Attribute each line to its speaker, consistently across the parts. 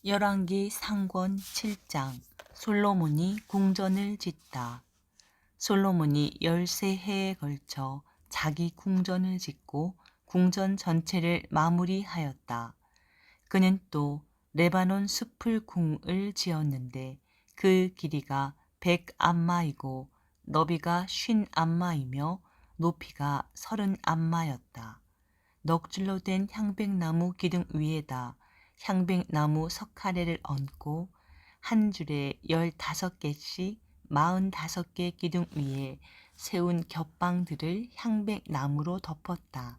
Speaker 1: 열왕기 상권 7장 솔로몬이 궁전을 짓다. 솔로몬이 13해에 걸쳐 자기 궁전을 짓고 궁전 전체를 마무리하였다. 그는 또 레바논 숲을 궁을 지었는데 그 길이가 100암마이고 너비가 50암마이며 높이가 30암마였다. 넋줄로 된 향백나무 기둥 위에다 향백나무 석가래를 얹고 한 줄에 15개씩 45개 기둥 위에 세운 겹방들을 향백나무로 덮었다.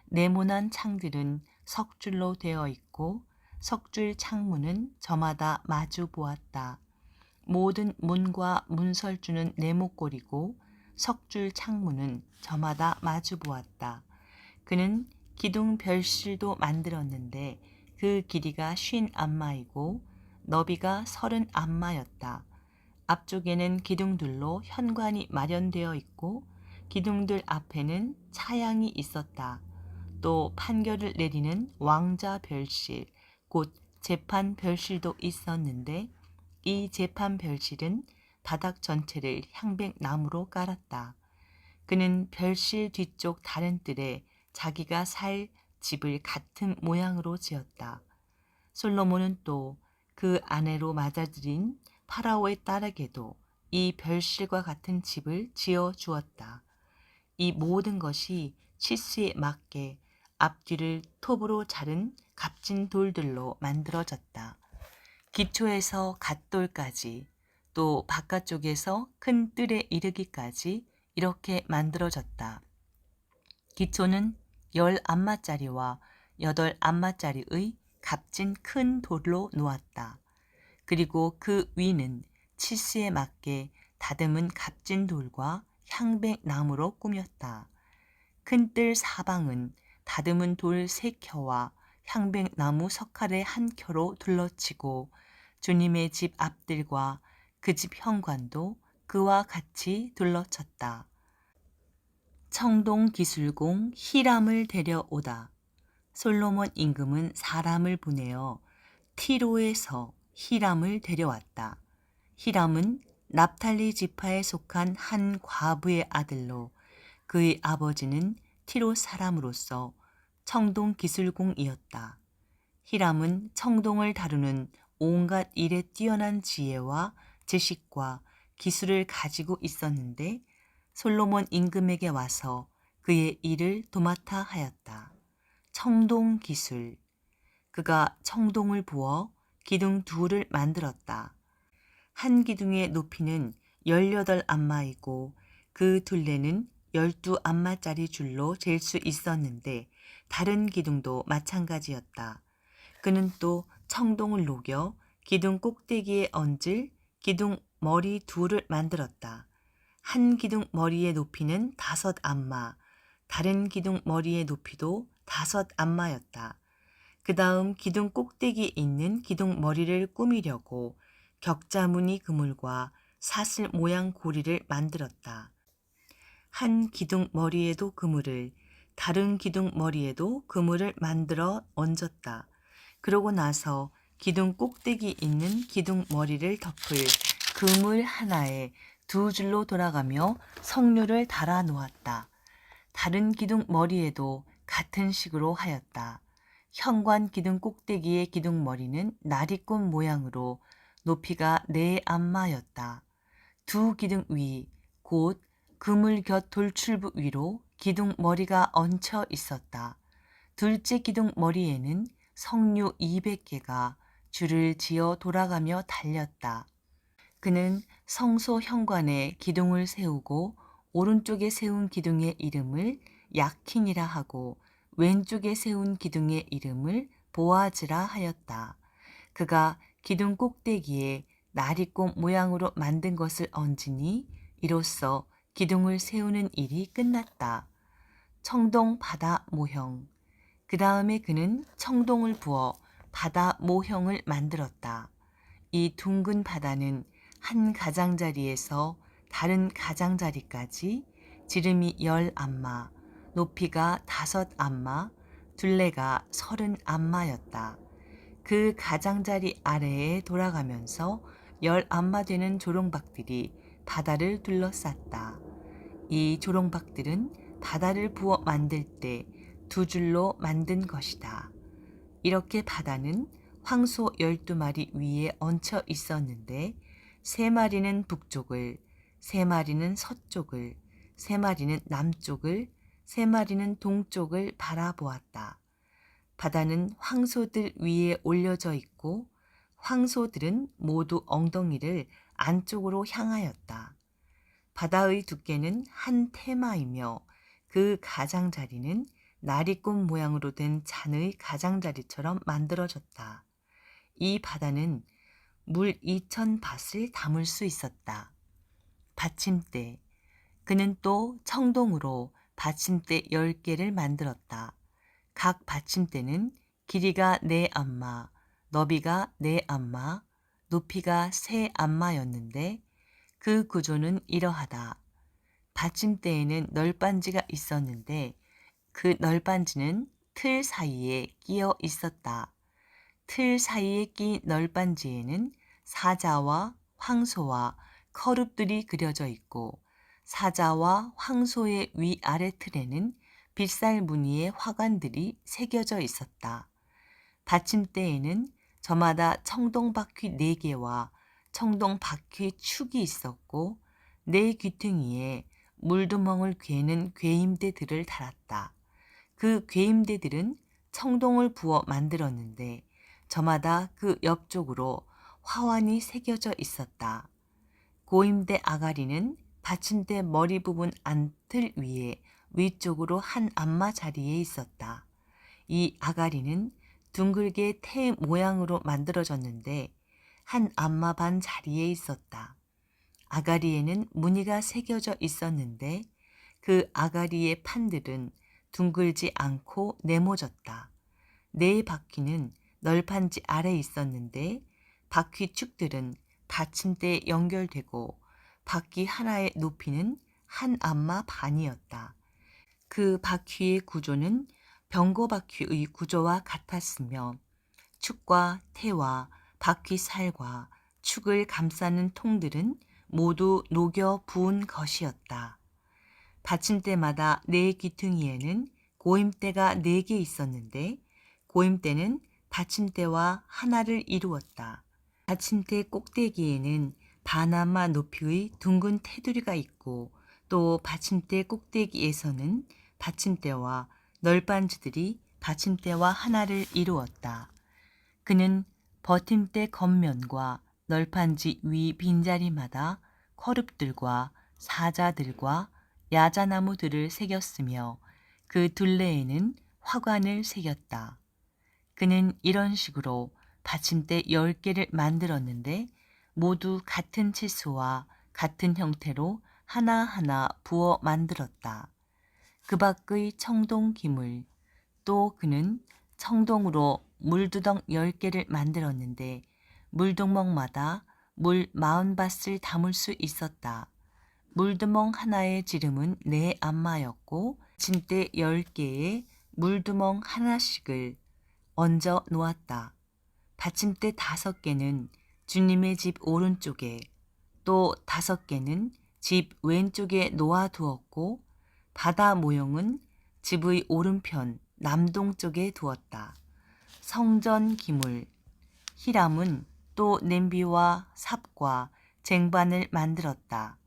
Speaker 1: 네모난 창들은 석줄로 되어 있고 석줄 창문은 저마다 마주 보았다. 모든 문과 문설주는 네모꼴이고 석줄 창문은 저마다 마주 보았다. 그는 기둥 별실도 만들었는데 그 길이가 50암마이고 너비가 30암마였다. 앞쪽에는 기둥들로 현관이 마련되어 있고 기둥들 앞에는 차양이 있었다. 또 판결을 내리는 왕자 별실, 곧 재판 별실도 있었는데 이 재판 별실은 바닥 전체를 향백나무로 깔았다. 그는 별실 뒤쪽 다른 뜰에 자기가 살 집을 같은 모양으로 지었다. 솔로몬은 또 그 아내로 맞아들인 파라오의 딸에게도 이 별실과 같은 집을 지어 주었다. 이 모든 것이 치수에 맞게 앞뒤를 톱으로 자른 값진 돌들로 만들어졌다. 기초에서 갓돌까지 또 바깥쪽에서 큰 뜰에 이르기까지 이렇게 만들어졌다. 기초는 10암마짜리와 8암마짜리의 값진 큰 돌로 놓았다. 그리고 그 위는 치수에 맞게 다듬은 값진 돌과 향백나무로 꾸몄다. 큰 뜰 사방은 다듬은 돌 3켜와 향백나무 석가래 1켜로 둘러치고 주님의 집 앞뜰과 그 집 현관도 그와 같이 둘러쳤다. 청동 기술공 히람을 데려오다. 솔로몬 임금은 사람을 보내어 티로에서 히람을 데려왔다. 히람은 납탈리 지파에 속한 한 과부의 아들로 그의 아버지는 티로 사람으로서 청동 기술공이었다. 히람은 청동을 다루는 온갖 일에 뛰어난 지혜와 지식과 기술을 가지고 있었는데 솔로몬 임금에게 와서 그의 일을 도맡아 하였다. 청동 기술. 그가 청동을 부어 기둥 둘을 만들었다. 한 기둥의 높이는 18암마이고 그 둘레는 12암마짜리 줄로 잴 수 있었는데 다른 기둥도 마찬가지였다. 그는 또 청동을 녹여 기둥 꼭대기에 얹을 기둥 머리 둘을 만들었다. 한 기둥 머리의 높이는 5암마, 다른 기둥 머리의 높이도 5암마였다. 그 다음 기둥 꼭대기에 있는 기둥 머리를 꾸미려고 격자무늬 그물과 사슬 모양 고리를 만들었다. 한 기둥 머리에도 그물을, 다른 기둥 머리에도 그물을 만들어 얹었다. 그러고 나서 기둥 꼭대기 있는 기둥 머리를 덮을 그물 하나에 2줄로 돌아가며 석류를 달아 놓았다. 다른 기둥 머리에도 같은 식으로 하였다. 현관 기둥 꼭대기의 기둥 머리는 나리꽃 모양으로 높이가 4암마였다. 두 기둥 위, 곧 그물 곁 돌출부 위로 기둥 머리가 얹혀 있었다. 둘째 기둥 머리에는 석류 200개가 줄을 지어 돌아가며 달렸다. 그는 성소 현관에 기둥을 세우고 오른쪽에 세운 기둥의 이름을 야킨이라 하고 왼쪽에 세운 기둥의 이름을 보아즈라 하였다. 그가 기둥 꼭대기에 나리꽃 모양으로 만든 것을 얹으니 이로써 기둥을 세우는 일이 끝났다. 청동 바다 모형. 그 다음에 그는 청동을 부어 바다 모형을 만들었다. 이 둥근 바다는 한 가장자리에서 다른 가장자리까지 지름이 10암마, 높이가 5암마, 둘레가 30암마였다. 그 가장자리 아래에 돌아가면서 11마 되는 조롱박들이 바다를 둘러쌌다. 이 조롱박들은 바다를 부어 만들 때 2줄로 만든 것이다. 이렇게 바다는 황소 12마리 위에 얹혀 있었는데 3마리는 북쪽을, 3마리는 서쪽을, 3마리는 남쪽을, 3마리는 동쪽을 바라보았다. 바다는 황소들 위에 올려져 있고 황소들은 모두 엉덩이를 안쪽으로 향하였다. 바다의 두께는 한 테마이며 그 가장자리는 나리꽃 모양으로 된 잔의 가장자리처럼 만들어졌다. 이 바다는 물 2,000밭을 담을 수 있었다. 받침대. 그는 또 청동으로 받침대 10개를 만들었다. 각 받침대는 길이가 4안마, 너비가 4안마, 높이가 3안마였는데 그 구조는 이러하다. 받침대에는 널빤지가 있었는데 그 널빤지는 틀 사이에 끼어 있었다. 틀 사이에 낀 널빤지에는 사자와 황소와 커룹들이 그려져 있고 사자와 황소의 위아래 틀에는 빗살 무늬의 화관들이 새겨져 있었다. 받침대에는 저마다 청동바퀴 4개와 청동바퀴 축이 있었고 네 귀퉁이에 물두멍을 괴는 괴임대들을 달았다. 그 괴임대들은 청동을 부어 만들었는데 저마다 그 옆쪽으로 화환이 새겨져 있었다. 고임대 아가리는 받침대 머리 부분 안틀 위에 위쪽으로 한 안마 자리에 있었다. 이 아가리는 둥글게 태 모양으로 만들어졌는데 한 안마 반 자리에 있었다. 아가리에는 무늬가 새겨져 있었는데 그 아가리의 판들은 둥글지 않고 네모졌다. 네 바퀴는 널판지 아래에 있었는데 바퀴 축들은 받침대에 연결되고 바퀴 하나의 높이는 한 안마 반이었다. 그 바퀴의 구조는 병거바퀴의 구조와 같았으며 축과 태와 바퀴 살과 축을 감싸는 통들은 모두 녹여 부은 것이었다. 받침대마다 네 귀퉁이에는 고임대가 4개 있었는데 고임대는 받침대와 하나를 이루었다. 받침대 꼭대기에는 반안마 높이의 둥근 테두리가 있고 또 받침대 꼭대기에서는 받침대와 널빤지들이 받침대와 하나를 이루었다. 그는 버팀대 겉면과 널판지 위 빈자리마다 커룹들과 사자들과 야자나무들을 새겼으며 그 둘레에는 화관을 새겼다. 그는 이런 식으로 받침대 10개를 만들었는데 모두 같은 치수와 같은 형태로 하나하나 부어 만들었다. 그 밖의 청동 기물, 또 그는 청동으로 물두덩 10개를 만들었는데 물두멍마다 물 40밭을 담을 수 있었다. 물두멍 하나의 지름은 4안마였고 침대 10개에 물두멍 하나씩을 얹어 놓았다. 받침대 5개는 주님의 집 오른쪽에 또 5개는 집 왼쪽에 놓아두었고 바다 모형은 집의 오른편 남동쪽에 두었다. 성전 기물. 히람은 또 냄비와 삽과 쟁반을 만들었다.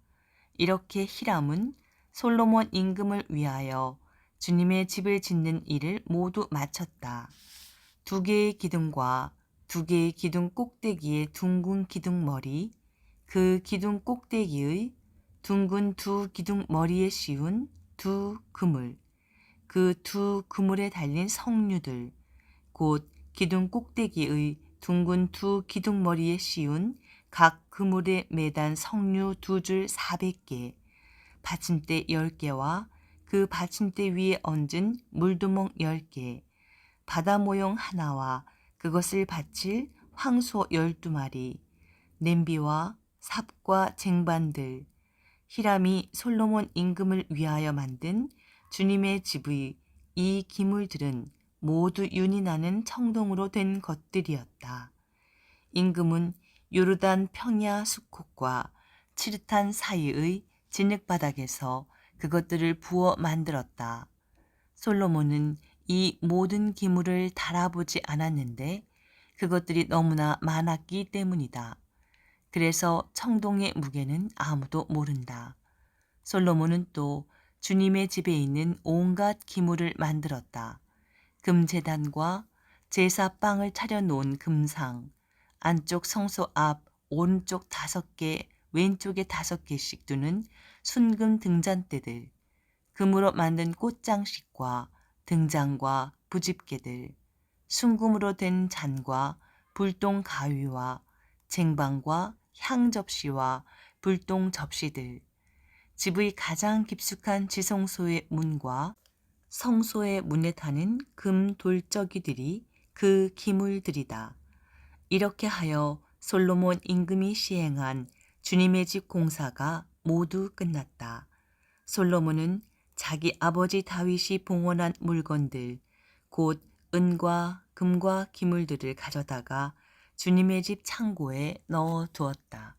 Speaker 1: 이렇게 히람은 솔로몬 임금을 위하여 주님의 집을 짓는 일을 모두 마쳤다. 2개의 기둥과 2개의 기둥 꼭대기의 둥근 기둥머리, 그 기둥 꼭대기의 둥근 2 기둥머리에 씌운 2 그물, 그 2 그물에 달린 성류들, 곧 기둥 꼭대기의 둥근 2 기둥머리에 씌운 각 그물에 매단 성류 2줄 400개, 받침대 10개와 그 받침대 위에 얹은 물두멍 10개, 바다 모형 하나와 그것을 받칠 황소 12마리, 냄비와 삽과 쟁반들, 히람이 솔로몬 임금을 위하여 만든 주님의 집의 이 기물들은 모두 윤이 나는 청동으로 된 것들이었다. 임금은 요르단 평야 수국과 치르탄 사이의 진흙바닥에서 그것들을 부어 만들었다. 솔로몬은 이 모든 기물을 달아보지 않았는데 그것들이 너무나 많았기 때문이다. 그래서 청동의 무게는 아무도 모른다. 솔로몬은 또 주님의 집에 있는 온갖 기물을 만들었다. 금제단과 제사빵을 차려놓은 금상, 안쪽 성소 앞 오른쪽 5개, 왼쪽에 5개씩 두는 순금 등잔대들, 금으로 만든 꽃장식과 등잔과 부집개들, 순금으로 된 잔과 불똥 가위와 쟁반과 향 접시와 불똥 접시들, 집의 가장 깊숙한 지성소의 문과 성소의 문에 타는 금 돌적이들이 그 기물들이다. 이렇게 하여 솔로몬 임금이 시행한 주님의 집 공사가 모두 끝났다. 솔로몬은 자기 아버지 다윗이 봉헌한 물건들, 곧 은과 금과 기물들을 가져다가 주님의 집 창고에 넣어 두었다.